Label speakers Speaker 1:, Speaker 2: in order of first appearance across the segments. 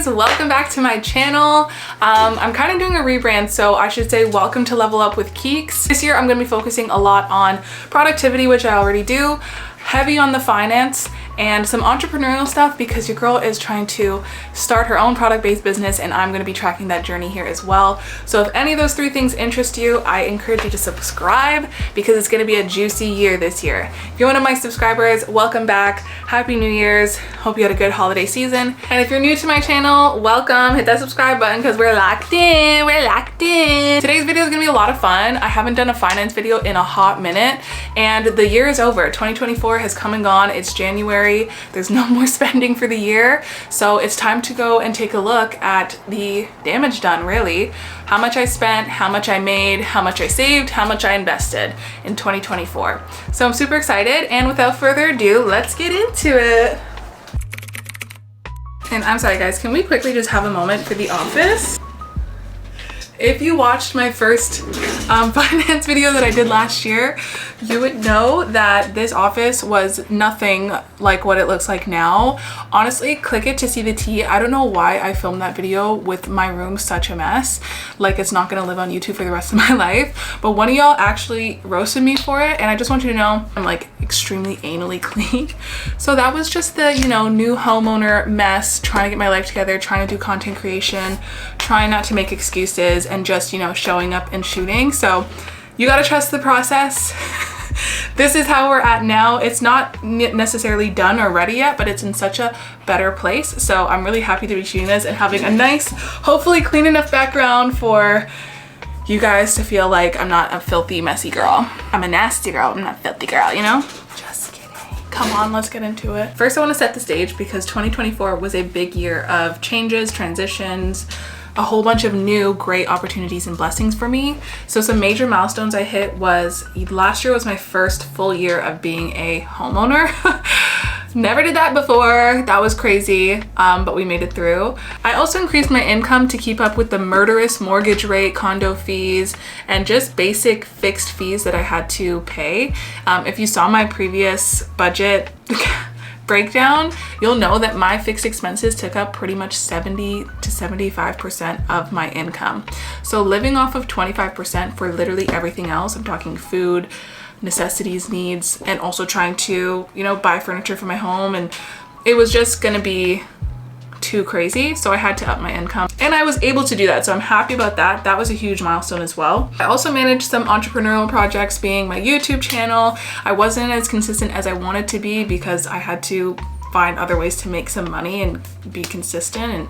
Speaker 1: guys, welcome back to my channel. I'm kind of doing a rebrand, so I should say welcome to Level Up with Keeks. This year I'm going to be focusing a lot on productivity, which I already do, heavy on the finance, and some entrepreneurial stuff because your girl is trying to start her own product-based business, and I'm going to be tracking that journey here as well. So if any of those three things interest you, I encourage you to subscribe because it's going to be a juicy year this year. If you're one of my subscribers, welcome back. Happy New Year's. Hope you had a good holiday season. And if you're new to my channel, welcome. Hit that subscribe button because we're locked in. We're locked in. Today's video is going to be a lot of fun. I haven't done a finance video in a hot minute, and the year is over. 2024 has come and gone. It's January. There's no more spending for the year, so it's time to go and take a look at the damage done, really. How much I spent, how much I made, how much I saved, how much I invested in 2024. So I'm super excited, and without further ado, let's get into it. And I'm sorry guys, can we quickly just have a moment for The Office? If you watched my first finance video that I did last year, you would know that this office was nothing like what it looks like now. Honestly, click it to see the tea. I don't know why I filmed that video with my room such a mess. Like, it's not gonna live on YouTube for the rest of my life. But one of y'all actually roasted me for it, and I just want you to know I'm like extremely anally clean. So that was just the, you know, new homeowner mess, trying to get my life together, trying to do content creation, trying not to make excuses, and just, you know, showing up and shooting. So you gotta trust the process. This is how we're at now. It's not necessarily done or ready yet, but it's in such a better place. So I'm really happy to be shooting this and having a nice, hopefully clean enough background for you guys to feel like I'm not a filthy, messy girl. I'm a nasty girl, I'm not a filthy girl, you know? Just kidding. Come on, let's get into it. First, I want to set the stage because 2024 was a big year of changes, transitions, a whole bunch of new great opportunities and blessings for me. So some major milestones I hit was last year was my first full year of being a homeowner. Never did that before. That was crazy, but we made it through. I also increased my income to keep up with the murderous mortgage rate, condo fees, and just basic fixed fees that I had to pay. If you saw my previous budget breakdown, you'll know that my fixed expenses took up pretty much 70 to 75% of my income. So living off of 25% for literally everything else, I'm talking food, necessities, needs, and also trying to, you know, buy furniture for my home, and it was just gonna be too crazy. So I had to up my income, and I was able to do that. So I'm happy about that. That was a huge milestone as well. I also managed some entrepreneurial projects, being my YouTube channel. I wasn't as consistent as I wanted to be because I had to find other ways to make some money and be consistent and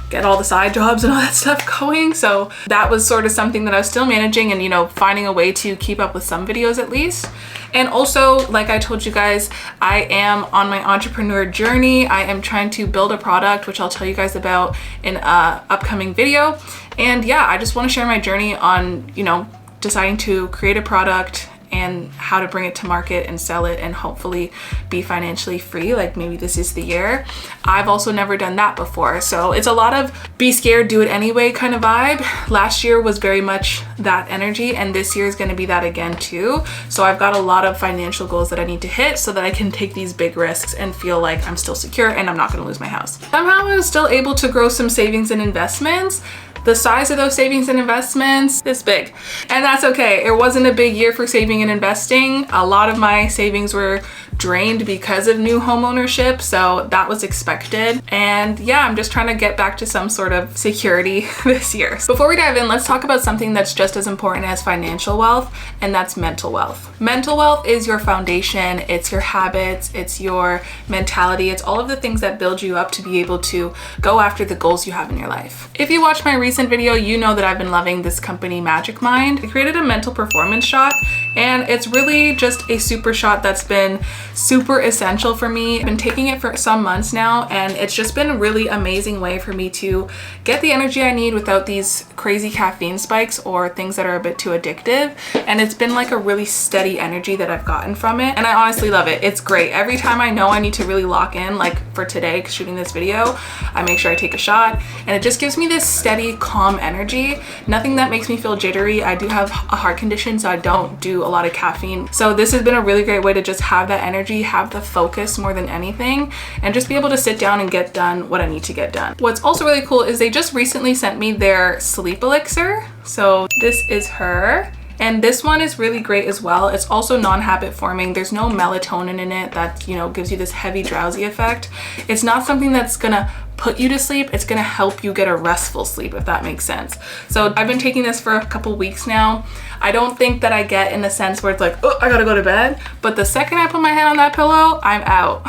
Speaker 1: get all the side jobs and all that stuff going. So that was sort of something that I was still managing and, you know, finding a way to keep up with some videos at least. And also, like I told you guys, I am on my entrepreneur journey. I am trying to build a product, which I'll tell you guys about in an upcoming video. And yeah, I just want to share my journey on, you know, deciding to create a product and how to bring it to market and sell it and hopefully be financially free. Like, maybe this is the year. I've also never done that before. So it's a lot of be scared, do it anyway kind of vibe. Last year was very much that energy, and this year is going to be that again too. So I've got a lot of financial goals that I need to hit so that I can take these big risks and feel like I'm still secure and I'm not going to lose my house. Somehow I was still able to grow some savings and investments. The size of those savings and investments is big, and that's okay. It wasn't a big year for saving and investing. A lot of my savings were drained because of new home ownership, so that was expected. And yeah, I'm just trying to get back to some sort of security this year. So before we dive in, let's talk about something that's just as important as financial wealth, and that's mental wealth. Mental wealth is your foundation, it's your habits, it's your mentality, it's all of the things that build you up to be able to go after the goals you have in your life. If you watch my recent video, you know that I've been loving this company, Magic Mind. I created a mental performance shot, and it's really just a super shot that's been super essential for me. I've been taking it for some months now, and it's just been a really amazing way for me to get the energy I need without these crazy caffeine spikes or things that are a bit too addictive. And it's been like a really steady energy that I've gotten from it, and I honestly love it. It's great. Every time I know I need to really lock in, like for today shooting this video, I make sure I take a shot, and it just gives me this steady, calm energy. Nothing that makes me feel jittery. I do have a heart condition, so I don't do a lot of caffeine, so this has been a really great way to just have that energy energy, have the focus more than anything, and just be able to sit down and get done what I need to get done. What's also really cool is they just recently sent me their sleep elixir. So this is her. And this one is really great as well. It's also non-habit forming. There's no melatonin in it that, you know, gives you this heavy drowsy effect. It's not something that's gonna put you to sleep. It's gonna help you get a restful sleep, if that makes sense. So I've been taking this for a couple weeks now. I don't think that I get in the sense where it's like, oh, I gotta go to bed. But the second I put my head on that pillow, I'm out.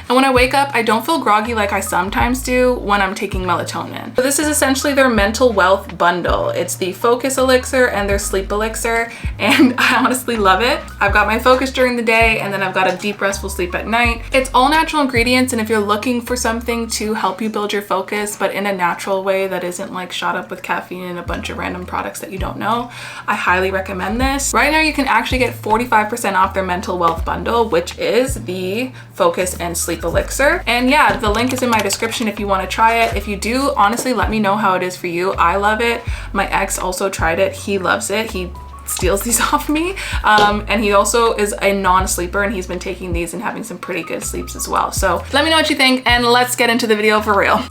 Speaker 1: And when I wake up, I don't feel groggy like I sometimes do when I'm taking melatonin. So this is essentially their mental wealth bundle. It's the focus elixir and their sleep elixir. And I honestly love it. I've got my focus during the day, and then I've got a deep restful sleep at night. It's all natural ingredients. And if you're looking for something to help you build your focus, but in a natural way that isn't like shot up with caffeine and a bunch of random products that you don't know, I highly recommend this. Right now you can actually get 45% off their mental wealth bundle, which is the focus and sleep elixir. And yeah, the link is in my description if you want to try it. If you do, honestly, let me know how it is for you. I love it. My ex also tried it. He loves it. He steals these off me, and he also is a non-sleeper, and he's been taking these and having some pretty good sleeps as well. So let me know what you think, and let's get into the video for real.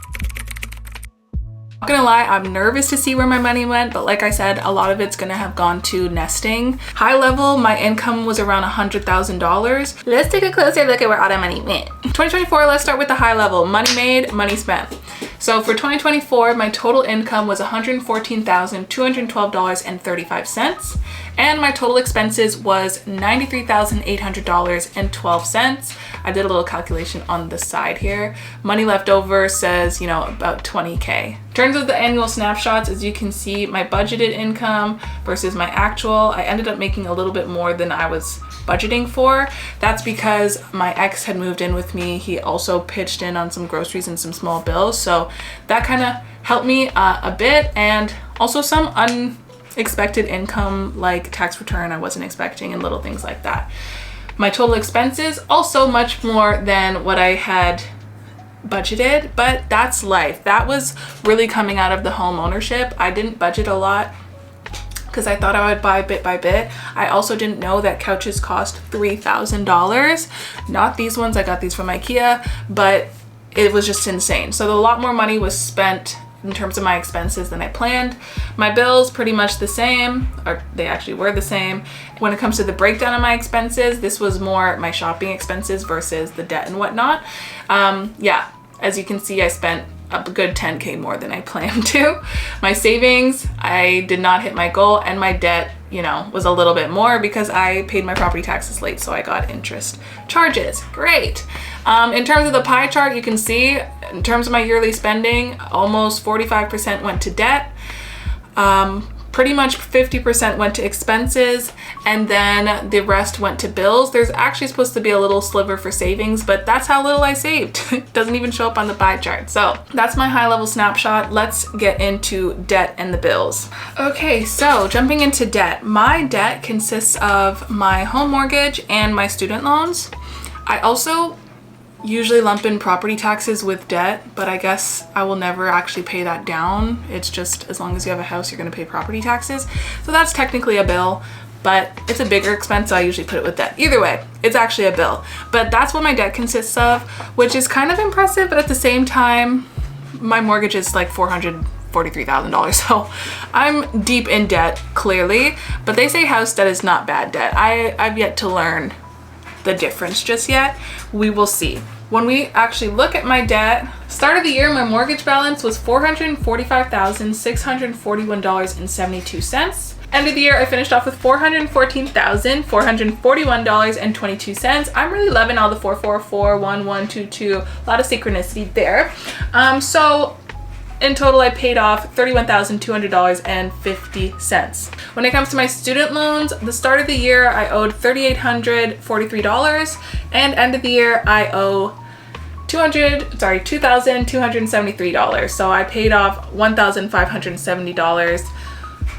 Speaker 1: Not gonna lie, I'm nervous to see where my money went, but like I said, a lot of it's gonna have gone to nesting. High level, my income was around $100,000. Let's take a closer look at where all that money went. 2024, let's start with the high level. Money made, money spent. So for 2024, my total income was $114,212.35, and my total expenses was $93,800.12. I did a little calculation on the side here. Money left over says, you know, about 20K. In terms of the annual snapshots, as you can see, my budgeted income versus my actual, I ended up making a little bit more than I was budgeting for. That's because my ex had moved in with me. He also pitched in on some groceries and some small bills. So that kind of helped me a bit, and also some unexpected income like tax return I wasn't expecting and little things like that. My total expenses also much more than what I had budgeted, but that's life. That was really coming out of the home ownership. I didn't budget a lot because I thought I would buy bit by bit. I also didn't know that couches cost $3,000. Not these ones, I got these from IKEA, but it was just insane. So a lot more money was spent in terms of my expenses than I planned. My bills pretty much the same, or they actually were the same. When it comes to the breakdown of my expenses, this was more my shopping expenses versus the debt and whatnot. Yeah, as you can see, I spent a good 10K more than I planned to. My savings, I did not hit my goal, and my debt, you know, was a little bit more because I paid my property taxes late, so I got interest charges. Great. In terms of the pie chart, you can see in terms of my yearly spending, almost 45% went to debt. Pretty much 50% went to expenses, and then the rest went to bills. There's actually supposed to be a little sliver for savings, but that's how little I saved. It doesn't even show up on the pie chart. So that's my high level snapshot. Let's get into debt and the bills. Okay, so jumping into debt. My debt consists of my home mortgage and my student loans. I also usually lump in property taxes with debt, but I guess I will never actually pay that down. It's just as long as you have a house, you're going to pay property taxes. So that's technically a bill, but it's a bigger expense, so I usually put it with debt. Either way, it's actually a bill. But that's what my debt consists of, which is kind of impressive, but at the same time, my mortgage is like $443,000. So I'm deep in debt, clearly, but they say house debt is not bad debt. I've yet to learn the difference just yet. We will see. When we actually look at my debt, start of the year, my mortgage balance was $445,641.72. End of the year, I finished off with $414,441.22. I'm really loving all the 444, 1122, a lot of synchronicity there. So in total, I paid off $31,200.50. When it comes to my student loans, the start of the year, I owed $3,843, and end of the year, I owe $2,273. So I paid off $1,570.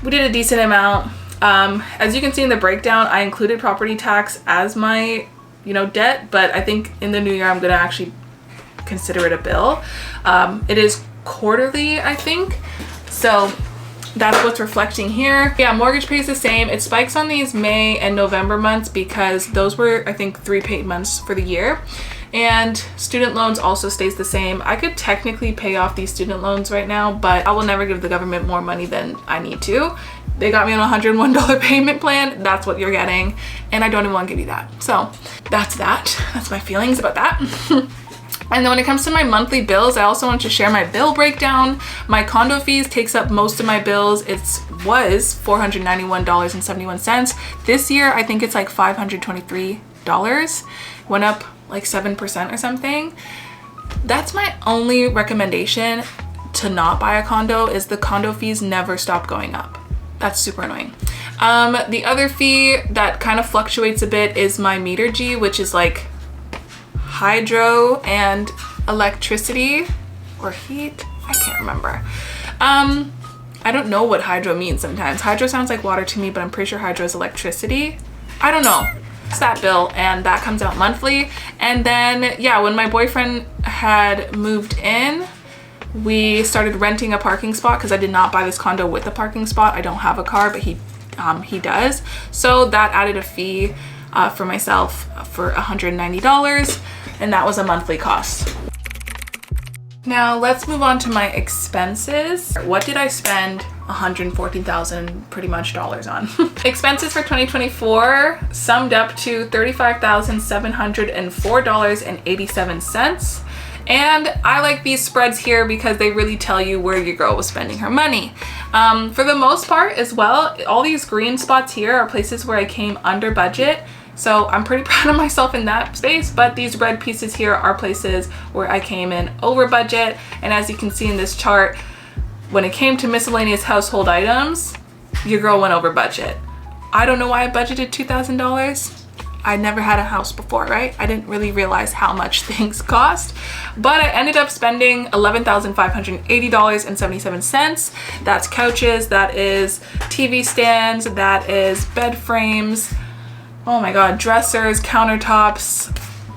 Speaker 1: We did a decent amount. As you can see in the breakdown, I included property tax as my, debt, but I think in the new year, I'm gonna actually consider it a bill. It is quarterly, I think. So that's what's reflecting here. Yeah, mortgage pays the same. It spikes on these May and November months because those were, I think, 3 paid months for the year. And student loans also stays the same. I could technically pay off these student loans right now, but I will never give the government more money than I need to. They got me on a $101 payment plan. That's what you're getting. And I don't even want to give you that. So that's that. That's my feelings about that. And then when it comes to my monthly bills, I also want to share my bill breakdown. My condo fees takes up most of my bills. It was $491.71. This year, I think it's like $523. Went up like 7% or something. That's my only recommendation to not buy a condo, is the condo fees never stop going up. That's super annoying. The other fee that kind of fluctuates a bit is my meter G, which is like hydro and electricity or heat. I can't remember. I don't know what hydro means sometimes. Hydro sounds like water to me, but I'm pretty sure hydro is electricity. I don't know. It's that bill, and that comes out monthly. And then, yeah, when my boyfriend had moved in, we started renting a parking spot because I did not buy this condo with a parking spot. I don't have a car, but he does. So that added a fee for myself for $190, and that was a monthly cost. Now let's move on to my expenses. What did I spend $114,000 pretty much dollars on? Expenses for 2024 summed up to $35,704.87. And I like these spreads here because they really tell you where your girl was spending her money. For the most part as well, all these green spots here are places where I came under budget. So I'm pretty proud of myself in that space, but these red pieces here are places where I came in over budget. And as you can see in this chart, when it came to miscellaneous household items, your girl went over budget. I don't know why I budgeted $2,000. I never had a house before, right? I didn't really realize how much things cost, but I ended up spending $11,580.77. That's couches, that is TV stands, that is bed frames, oh my God, dressers, countertops,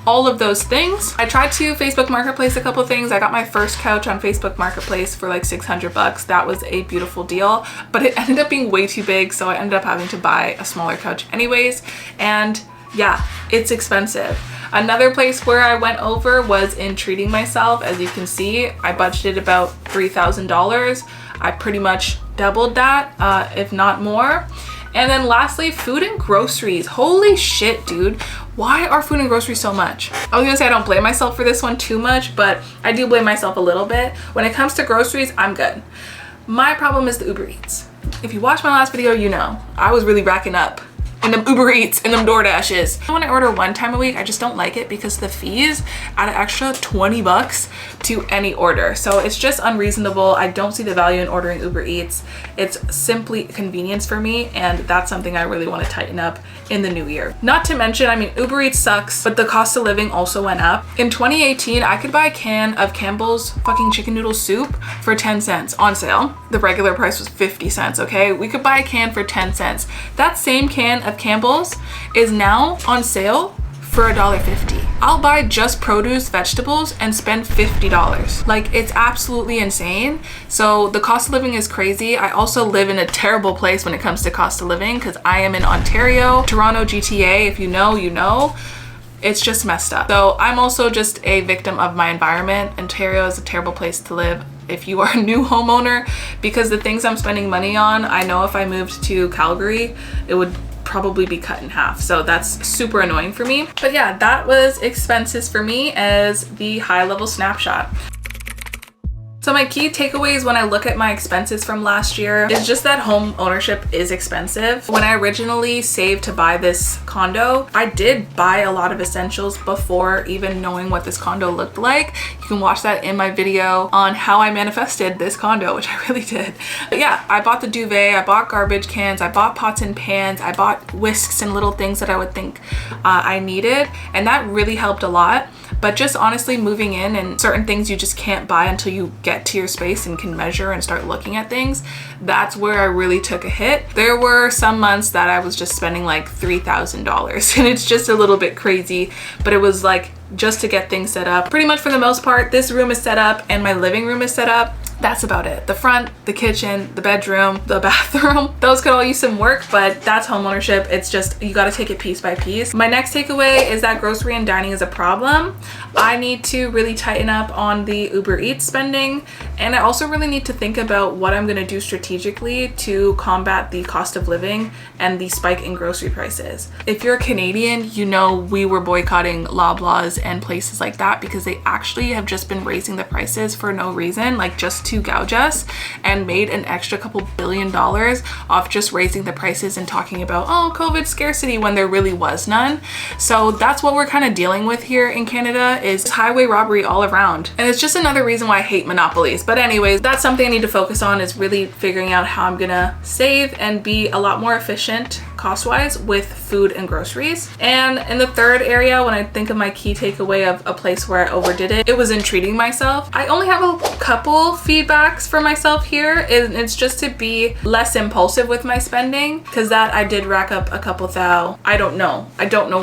Speaker 1: all of those things. I tried to Facebook Marketplace a couple things. I got my first couch on Facebook Marketplace for like $600. That was a beautiful deal, but it ended up being way too big, so I ended up having to buy a smaller couch anyways. And yeah, it's expensive. Another place where I went over was in treating myself. As you can see, I budgeted about $3,000. I pretty much doubled that, if not more. And then lastly, food and groceries. Holy shit, dude. Why are food and groceries so much? I was gonna say I don't blame myself for this one too much, but I do blame myself a little bit. When it comes to groceries, I'm good. My problem is the Uber Eats. If you watched my last video, you know, I was really racking up and them Uber Eats and them DoorDashes. When I order one time a week, I just don't like it because the fees add an extra 20 bucks to any order. So it's just unreasonable. I don't see the value in ordering Uber Eats. It's simply convenience for me, and that's something I really want to tighten up in the new year. Not to mention, I mean, Uber Eats sucks, but the cost of living also went up. In 2018, I could buy a can of Campbell's fucking chicken noodle soup for 10 cents on sale. The regular price was 50 cents, okay? We could buy a can for 10 cents. That same can of Campbell's is now on sale for $1.50. I'll buy just produce, vegetables, and spend $50. Like, it's absolutely insane. So the cost of living is crazy. I also live in a terrible place when it comes to cost of living because I am in Ontario, Toronto GTA. If you know, you know. It's just messed up. So I'm also just a victim of my environment. Ontario is a terrible place to live if you are a new homeowner, because the things I'm spending money on, I know if I moved to Calgary, it would probably be cut in half. So that's super annoying for me. But yeah, that was expenses for me as the high level snapshot. So my key takeaways when I look at my expenses from last year is just that home ownership is expensive. When I originally saved to buy this condo, I did buy a lot of essentials before even knowing what this condo looked like. You can watch that in my video on how I manifested this condo, which I really did. But yeah, I bought the duvet, I bought garbage cans, I bought pots and pans, I bought whisks and little things that I would think I needed, and that really helped a lot. But just honestly moving in, and certain things you just can't buy until you get to your space and can measure and start looking at things, that's where I really took a hit. There were some months that I was just spending like $3,000 and it's just a little bit crazy, but it was like just to get things set up. Pretty much for the most part, this room is set up and my living room is set up. That's about it. The front, the kitchen, the bedroom, the bathroom, those could all use some work, but that's homeownership. It's just, you gotta take it piece by piece. My next takeaway is that grocery and dining is a problem. I need to really tighten up on the Uber Eats spending, and I also really need to think about what I'm gonna do strategically to combat the cost of living and the spike in grocery prices. If you're a Canadian, you know we were boycotting Loblaws and places like that because they actually have just been raising the prices for no reason, like just to gouge us, and made an extra couple $2 billion off just raising the prices and talking about, oh, COVID scarcity, when there really was none. So that's what we're kind of dealing with here in Canada, is highway robbery all around. And it's just another reason why I hate monopolies. But anyways, that's something I need to focus on, is really figuring out how I'm gonna save and be a lot more efficient cost-wise with food and groceries. And in the third area, when I think of my key takeaway of a place where I overdid it, it was in treating myself. I only have a couple feedbacks for myself here, and it's just to be less impulsive with my spending, because that I did rack up a couple thou. I don't know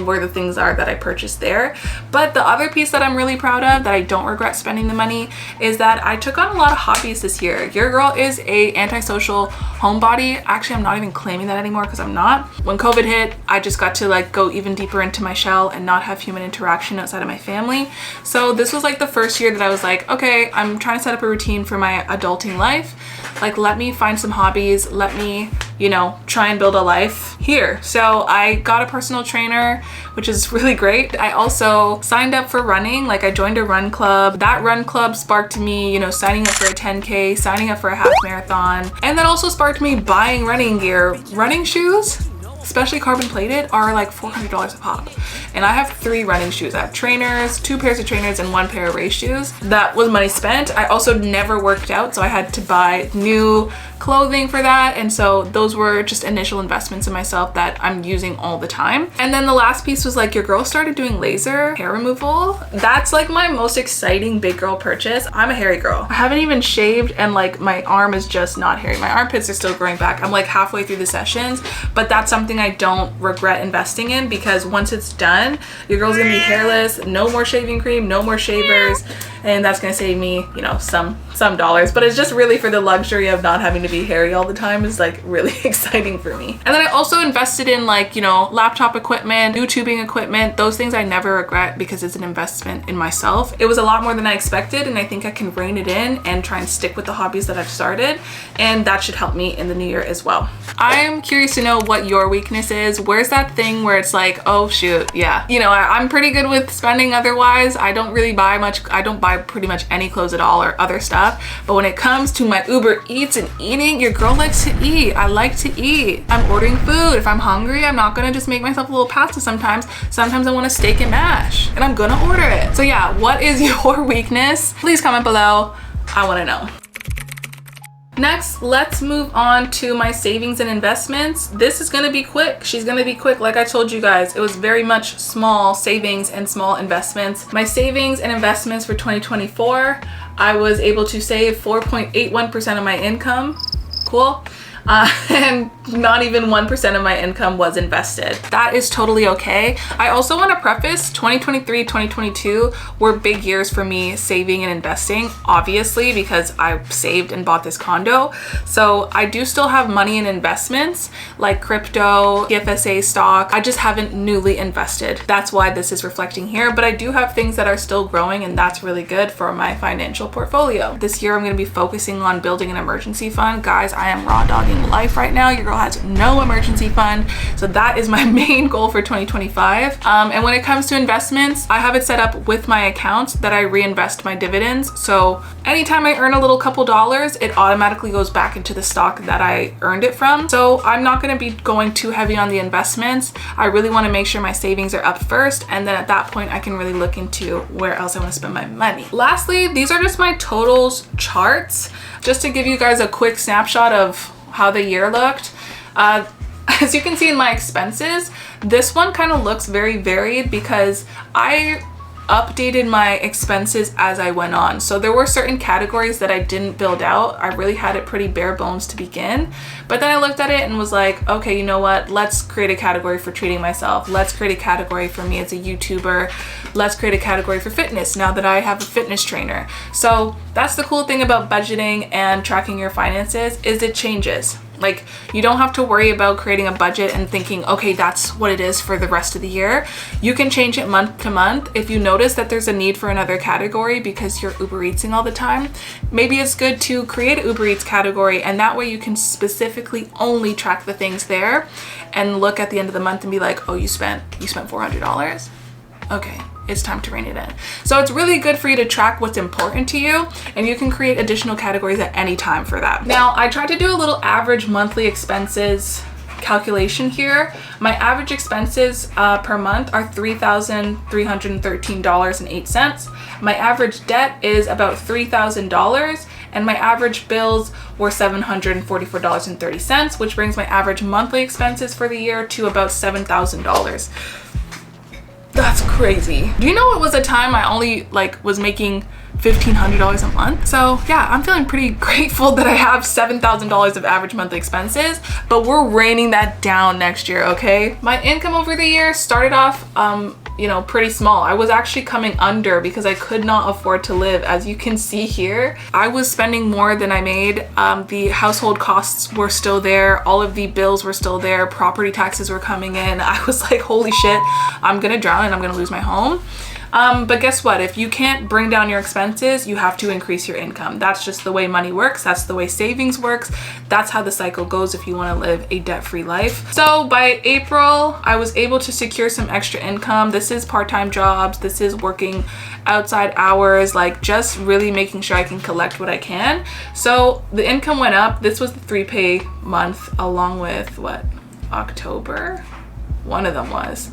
Speaker 1: where the things are that I purchased there. But the other piece that I'm really proud of, that I don't regret spending the money, is that I took on a lot of hobbies this year. Your girl is a antisocial homebody. Actually, I'm not even claiming that anymore because I'm not. When COVID hit, I just got to like go even deeper into my shell and not have human interaction outside of my family. So this was like the first year that I was like, okay, I'm trying to set up a routine for my adulting life. Like, let me find some hobbies, let me, you know, try and build a life here. So I got a personal trainer, which is really great. I also signed up for running. Like, I joined a run club. That run club sparked me, you know, signing up for a 10K, signing up for a half marathon. And that also sparked me buying running gear. Running shoes, especially carbon plated, are like $400 a pop. And I have 3 running shoes. I have trainers, 2 pairs of trainers, and 1 pair of race shoes. That was money spent. I also never worked out, so I had to buy new clothing for that. And so those were just initial investments in myself that I'm using all the time. And then the last piece was like, your girl started doing laser hair removal. That's like my most exciting big girl purchase. I'm a hairy girl. I haven't even shaved, and like my arm is just not hairy. My armpits are still growing back. I'm like halfway through the sessions, but that's something I don't regret investing in, because once it's done, your girl's gonna be hairless, no more shaving cream, no more shavers, and that's gonna save me, you know, some dollars. But it's just really for the luxury of not having to be hairy all the time is like really exciting for me. And then I also invested in like, you know, laptop equipment, YouTubing equipment. Those things I never regret because it's an investment in myself. It was a lot more than I expected, and I think I can rein it in and try and stick with the hobbies that I've started, and that should help me in the new year as well. I'm curious to know what your weakness is. Where's that thing where it's like, oh shoot, yeah, you know, I'm pretty good with spending otherwise. I don't really buy much. I don't buy pretty much any clothes at all or other stuff. But when it comes to my Uber Eats and eating, your girl likes to eat. I like to eat. I'm ordering food. If I'm hungry, I'm not gonna just make myself a little pasta sometimes. Sometimes I want a steak and mash, and I'm gonna order it. So yeah, what is your weakness? Please comment below. I wanna know. Next, let's move on to my savings and investments. This is gonna be quick. She's gonna be quick. Like I told you guys, it was very much small savings and small investments. My savings and investments for 2024, I was able to save 4.81% of my income. Cool. And not even 1% of my income was invested. That is totally okay. I also want to preface 2023, 2022 were big years for me saving and investing, obviously, because I saved and bought this condo. So I do still have money in investments like crypto, TFSA stock. I just haven't newly invested. That's why this is reflecting here. But I do have things that are still growing, and that's really good for my financial portfolio. This year I'm going to be focusing on building an emergency fund. Guys, I am raw dogging life right now. Your girl has no emergency fund, so that is my main goal for 2025. And when it comes to investments, I have it set up with my account that I reinvest my dividends. So anytime I earn a little couple dollars, it automatically goes back into the stock that I earned it from. So I'm not going to be going too heavy on the investments. I really want to make sure my savings are up first, and then at that point I can really look into where else I want to spend my money. Lastly, these are just my totals charts, just to give you guys a quick snapshot of how the year looked. As you can see in my expenses, this one kind of looks very varied because I updated my expenses as I went on. So there were certain categories that I didn't build out. I really had it pretty bare bones to begin. But then I looked at it and was like, okay, you know what? Let's create a category for treating myself. Let's create a category for me as a YouTuber. Let's create a category for fitness now that I have a fitness trainer. So that's the cool thing about budgeting and tracking your finances, is it changes. Like, you don't have to worry about creating a budget and thinking, okay, that's what it is for the rest of the year. You can change it month to month. If you notice that there's a need for another category because you're Uber Eatsing all the time, maybe it's good to create an Uber Eats category, and that way you can specifically only track the things there and look at the end of the month and be like, oh, you spent $400? Okay, it's time to rein it in. So it's really good for you to track what's important to you, and you can create additional categories at any time for that. Now, I tried to do a little average monthly expenses calculation here. My average expenses per month are $3,313.08. My average debt is about $3,000, and my average bills were $744.30, which brings my average monthly expenses for the year to about $7,000. That's crazy. Do you know it was a time I only was making $1,500 a month? So yeah, I'm feeling pretty grateful that I have $7,000 of average monthly expenses, but we're reining that down next year, okay? My income over the year started off, pretty small. I was actually coming under because I could not afford to live. As you can see here, I was spending more than I made. The household costs were still there. All of the bills were still there. Property taxes were coming in. I was like, holy shit, I'm gonna drown and I'm gonna lose my home. But guess what? If you can't bring down your expenses, you have to increase your income. That's just the way money works. That's the way savings works. That's how the cycle goes if you want to live a debt-free life. So by April, I was able to secure some extra income. This is part-time jobs. This is working outside hours, just really making sure I can collect what I can. So the income went up. This was the 3-pay month, along with October? One of them was.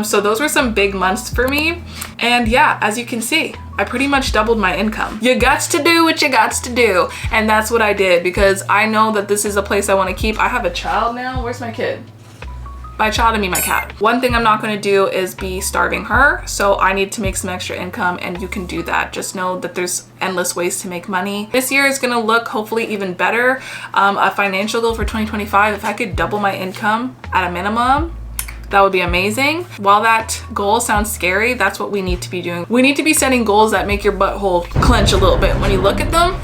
Speaker 1: So those were some big months for me. And yeah, as you can see, I pretty much doubled my income. You gots to do what you gots to do. And that's what I did, because I know that this is a place I want to keep. I have a child now. Where's my kid? By child, I mean my cat. One thing I'm not going to do is be starving her. So I need to make some extra income, and you can do that. Just know that there's endless ways to make money. This year is going to look hopefully even better. A financial goal for 2025, if I could double my income at a minimum, that would be amazing. While that goal sounds scary, that's what we need to be doing. We need to be setting goals that make your butthole clench a little bit when you look at them,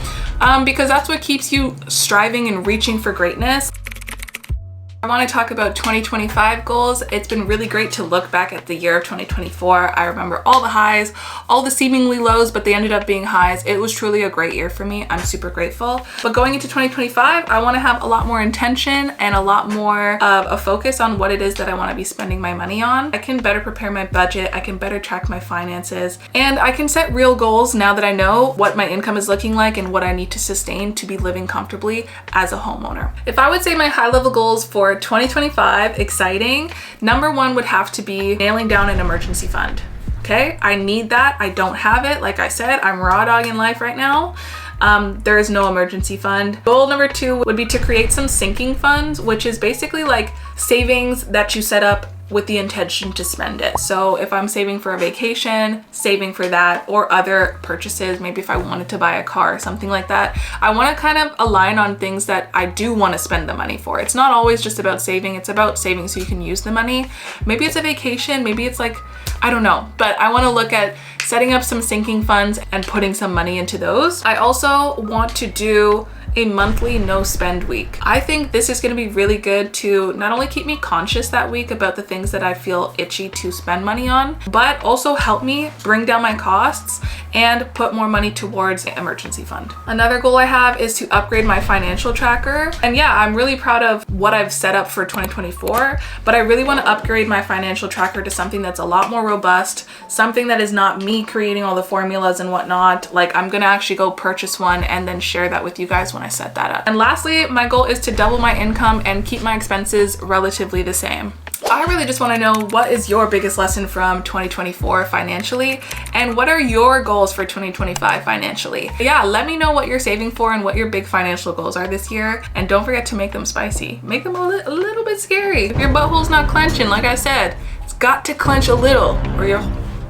Speaker 1: because that's what keeps you striving and reaching for greatness. I want to talk about 2025 goals. It's been really great to look back at the year of 2024. I remember all the highs, all the seemingly lows, but they ended up being highs. It was truly a great year for me. I'm super grateful. But going into 2025, I want to have a lot more intention and a lot more of a focus on what it is that I want to be spending my money on. I can better prepare my budget. I can better track my finances, and I can set real goals now that I know what my income is looking like and what I need to sustain to be living comfortably as a homeowner. If I would say my high-level goals for 2025, exciting, number one would have to be nailing down an emergency fund. Okay, I need that. I don't have it. Like I said, I'm raw dogging life right now. There is no emergency fund. Goal number two would be to create some sinking funds, which is basically like savings that you set up with the intention to spend it. So if I'm saving for a vacation, saving for that, or other purchases, maybe if I wanted to buy a car or something like that, I want to kind of align on things that I do want to spend the money for. It's not always just about saving, it's about saving so you can use the money. Maybe it's a vacation, maybe it's I don't know, but I want to look at setting up some sinking funds and putting some money into those. I also want to do a monthly no spend week. I think this is going to be really good to not only keep me conscious that week about the things that I feel itchy to spend money on, but also help me bring down my costs and put more money towards the emergency fund. Another goal I have is to upgrade my financial tracker. And yeah, I'm really proud of what I've set up for 2024, but I really want to upgrade my financial tracker to something that's a lot more robust, something that is not me creating all the formulas and whatnot. I'm going to actually go purchase one and then share that with you guys when I set that up. And lastly, my goal is to double my income and keep my expenses relatively the same. I really just want to know, what is your biggest lesson from 2024 financially, and what are your goals for 2025 financially? Yeah, let me know what you're saving for and what your big financial goals are this year, and don't forget to make them spicy. Make them a little bit scary. If your butthole's not clenching, like I said, it's got to clench a little or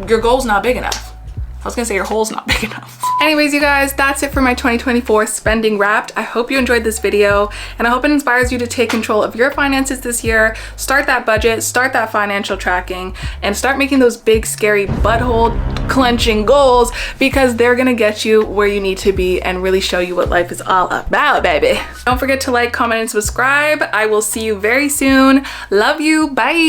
Speaker 1: your goal's not big enough. I was gonna say your hole's not big enough. Anyways, you guys, that's it for my 2024 spending wrapped. I hope you enjoyed this video, and I hope it inspires you to take control of your finances this year. Start that budget, start that financial tracking, and start making those big, scary, butthole clenching goals, because they're gonna get you where you need to be and really show you what life is all about, baby. Don't forget to like, comment, and subscribe. I will see you very soon. Love you. Bye.